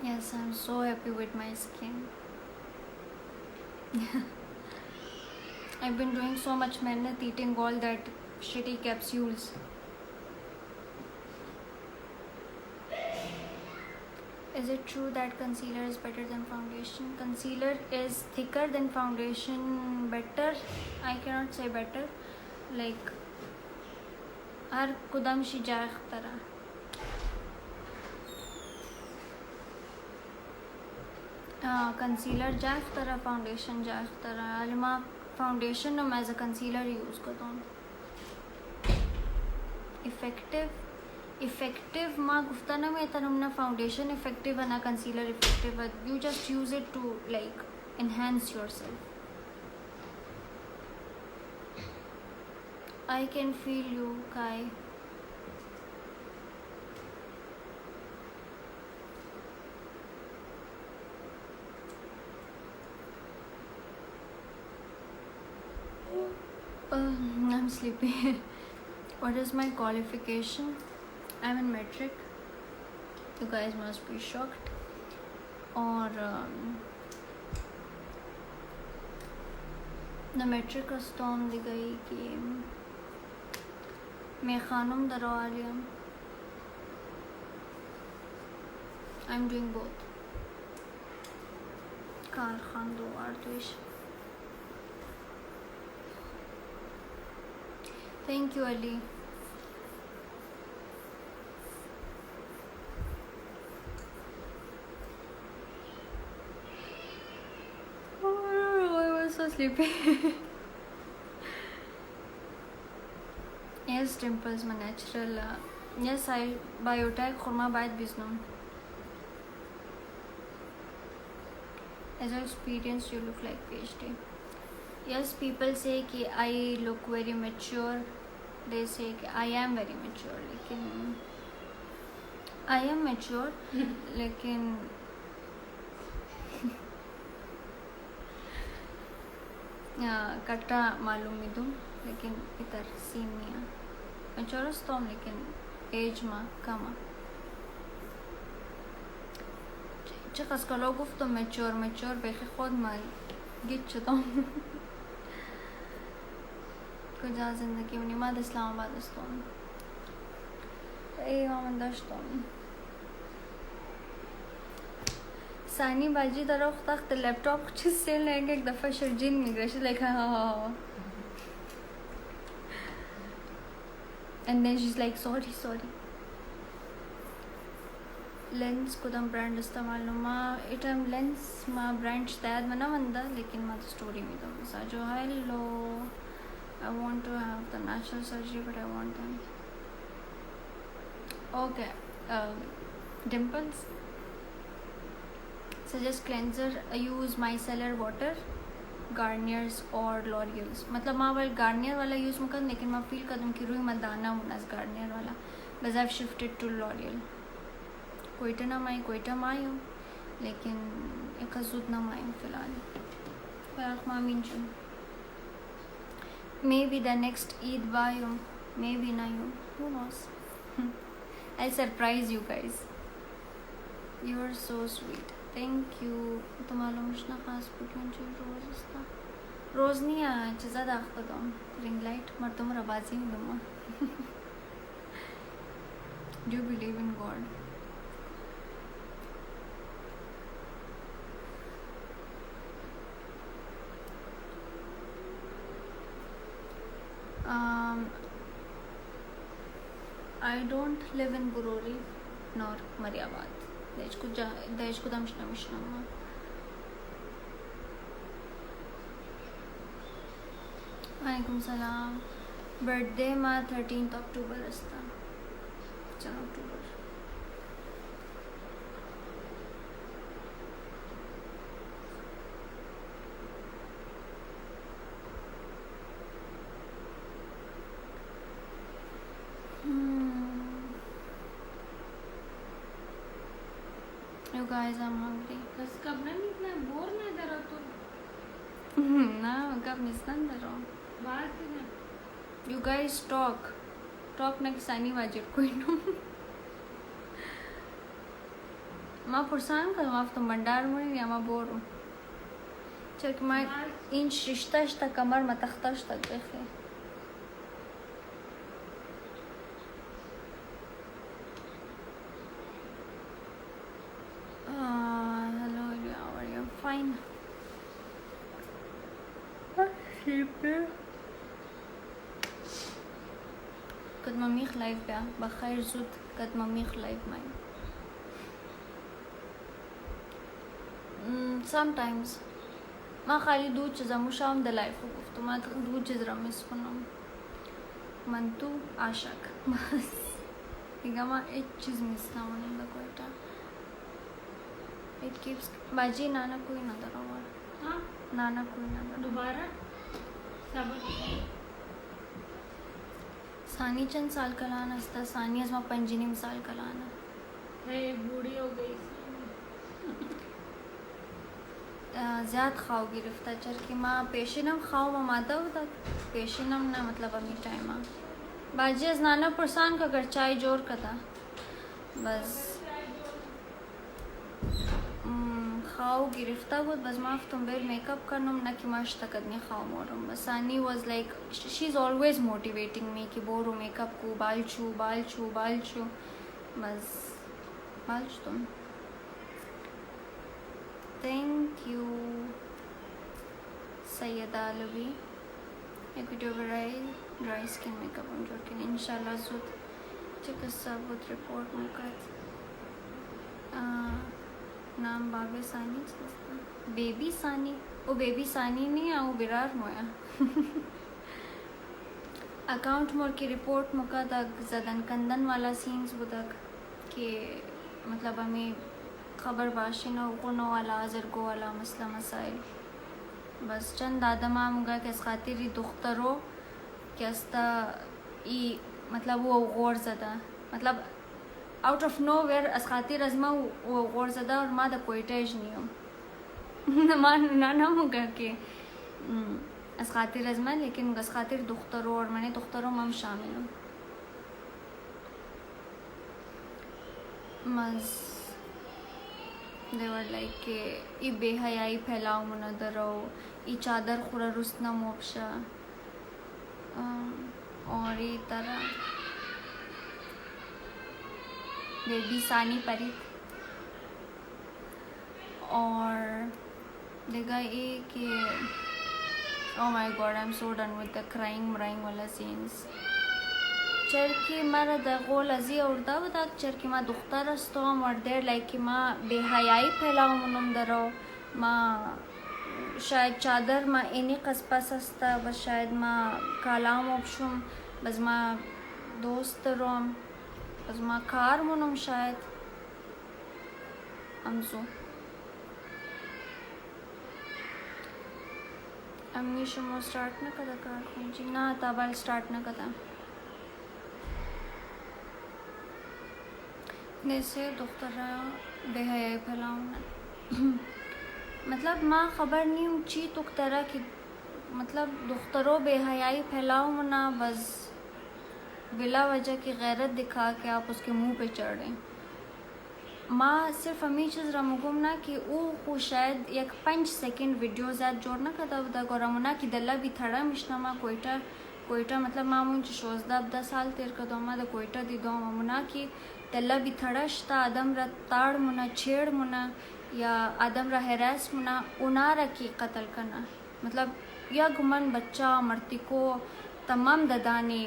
Speaker 1: Yes, I'm so happy with my skin. I've been doing so much mehnat eating all that shitty capsules. Is it true that concealer is better than foundation? Concealer is thicker than foundation. Better? I cannot say better. Like هر کدامشی جا اختراع. Concealer जा اختراع foundation जा اختراع. हाली मैं foundation में as a concealer use करता हूँ. Effective माँ गुफ्ता ना में तरह फाउंडेशन इफेक्टिव है ना कंसीलर इफेक्टिव है. You just use it to like enhance yourself. I can feel you, Kai. I'm sleepy. What is my qualification? I'm in metric. You guys must be shocked. और the metric अस्ताम दी गई कि मैं खानम दरो आलियम. I'm doing both. Car Khan दो आर्टविश. Thank you, Ali. I was so sleepy. Yes, dimples, my natural. Yes, I biotech khurma bayat biznum. As I experienced, you look like PhD. Yes, people say कि I look very mature. They say कि I am very mature. लेकिन I am mature. लेकिन कट्टा मालूम ही दूँ. लेकिन इधर scene नहीं है. mature तो हम लेकिन एज में कम है. چه قسکالا گفتم مچور بخی خود من گیت شدم. کجا زندگی منی من اسلام آباد هستم. ای من داشتم ثانی باجی در وقت تخت لپتاپ چیز سیل لنگ یک دفعه شرجین میگرشه like ha. And then she's like sorry. Lens Kadam brand इस्तेमाल नुमा इटम लेंस माँ ब्रांड शायद मना मंदा लेकिन माँ तो स्टोरी में तो मसा जो hello I want to have the natural surgery but I want them. Okay, dimples. Suggest cleanser. I use micellar water, Garnier's or L'Oreal's. मतलब माँ वाल Garnier वाला यूज़ मुकन लेकिन माँ फील कदम की रुई मदाना मुनास Garnier वाला. But I've shifted to L'Oreal. Quetta ना माई हूँ लेकिन एक हसूद ना माई हूँ फ़िलहाल. पर मामीन चुन maybe the next Eid buy हूँ maybe ना हूँ. Who knows? I'll surprise you guys. You are so sweet. Thank you. तुम्हारा मुझना खास पुट्टन चल रोज़ इसका रोज़ नहीं आया चीज़ा दाख बताऊँ रिंग लाइट मर तुम्हारा बाजी नहीं दूँगा. Do you believe in God? I don't live in Burori nor Mariabad. Dej ko damshna mishnama. Walaikum salam. Birthday ma 13th October rasta. Chalo October. You guys, I'm hungry.
Speaker 2: बस कब ना इतना bore ना दरो तो
Speaker 1: ना कब निस्तान दरो.
Speaker 2: बात ना
Speaker 1: You guys talk next sani wajir कोई नो. माँ पुरसान का माफ तो मंडार मुनी या माँ बोरो. चल कि माँ इन रिश्ता कमर में तख्ताश तक देखे. Hello, how are you? Fine. कद मम्मी खलाइफ बया बखैर जुद कद mummy खलाइफ my sometimes ما خالی دو چیزا مشام د لایف گفتم ما دو چیز را میس کنم من تو عاشق بس دیگه ما هیچ چیز میس نمونم در کویتا it keeps बाजी नाना कोई नजर आवा
Speaker 2: हाँ
Speaker 1: नाना कोई नजर
Speaker 2: दोबारा सबक
Speaker 1: सानी चंद साल का लाना असता सानी अजमा पंजिनी मिसाल का लाना
Speaker 2: है बूढ़ी हो गई
Speaker 1: ज़्यादा खाओ गिरफ्ता चर कि माँ पेशिनम खाओ माँ माता हो तक पेशिनम ना मतलब अमी टाइम बाजी अज नाना पुरसान का कर चाय जोर का था बस खाओ गिरफ्ता बहुत बस माफ तुम बेर मेकअप करनम ना कि माश तक नहीं खाओ मोरम बस सानी was like she is always motivating me कि बोरो मेकअप को बाल छू बस बाल छू तुम थैंक यू सैयदा अलवी एक वीडियो बनाई ड्राई स्किन मेकअप हम जो कि इंशाल्लाह जुद चिकित्सा बुद रिपोर्ट मुकत नाम बाबे सानी बेबी सानी वो बेबी सानी नहीं है वो बिरार मोया अकाउंट मोर की रिपोर्ट मुका तक जदन कंदन वाला सीन्स बुदक कि मतलब हमें खबर बाशिना उको वाला जरगो वाला मसला मसाइल बस चंद आदम आमगा के खातिर दुख्तरो के अस्ता ई मतलब वो गौर ज़दा मतलब आउट ऑफ नो वेयर अस खातिर अजमा वो गौर ज़दा और माँ द कोइटेज नहीं हूँ मान ना मुगा के अस खातिर अजमा लेकिन अस खातिर दुख्तरो और मैंने दुख्तरों मम शामिल हूँ मज़ they were like कि ई बेहयाई फैलाओ मुनदरो ई चादर खुरा रुस्ना मोक्षा और ये तरह बेबी सानी परी और देखा ये कि oh my god I'm so done with the crying वाला scenes चरकी मारा दगोल अजी और दावदा चरकी माँ दुख्तर अस्तोम और देर लाइक कि माँ बेहयाई फैलाओ मुनम दरो माँ शायद चादर माँ इन्हीं कस्पा सस्ता बस शायद माँ कालाम ऑप्शुम बस माँ दोस्त रोम बस माँ कार मुनम शायद अमजो अम्मी शुमो स्टार्ट न कदा कार जी ना ताबाल स्टार्ट न कदा जैसे दुख्तरा बेहयाई फैलाऊँ मतलब माँ ख़बर नहीं ऊँची दुख्तरा की मतलब दुख्तरों बेहयाई फैलाऊँ ना बस बिला वजह की गैरत दिखा के आप उसके मुंह पे चढ़ रहे माँ सिर्फ हमी चीज़ रमुगुम ना कि वो शायद एक 5 सेकंड वीडियो ज़्यादा जोड़ना कदा बदा गोरमुना कि दल्ला भी थड़ा मिशना माँ कोयटा मतलब माँ मुझे शोजदा 10 साल तेर का दो माँ कोयटा दी दो मुना कि दल्ला भी थड़ाशता आदम रा ताड़ मुना छेड़ मुना या आदम रा हैरास मुना उना रखी कत्ल करना मतलब या गुमन बच्चा मरती को तमाम ददाने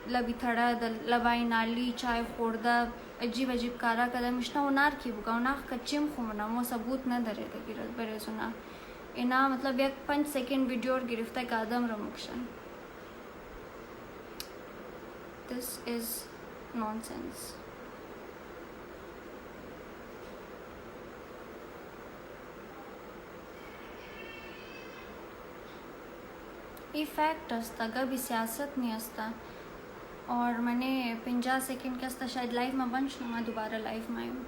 Speaker 1: लबी थड़ा लबाई नाली चाय खोर्दा अजीब अजीब कारा कदम इश्ना उनार की बुका उना कच्चिम खुमना वो सबूत न धरे थे गिरत बरे सुना इना मतलब एक 5 सेकंड वीडियो और गिरफ्तार का आदम रमुक्शन दिस इज नॉनसेंस ये फैक्ट असता कभी सियासत नहीं असता और मैंने 50 सेकंड का असता शायद लाइव में बंश मैं दोबारा लाइव में आऊँ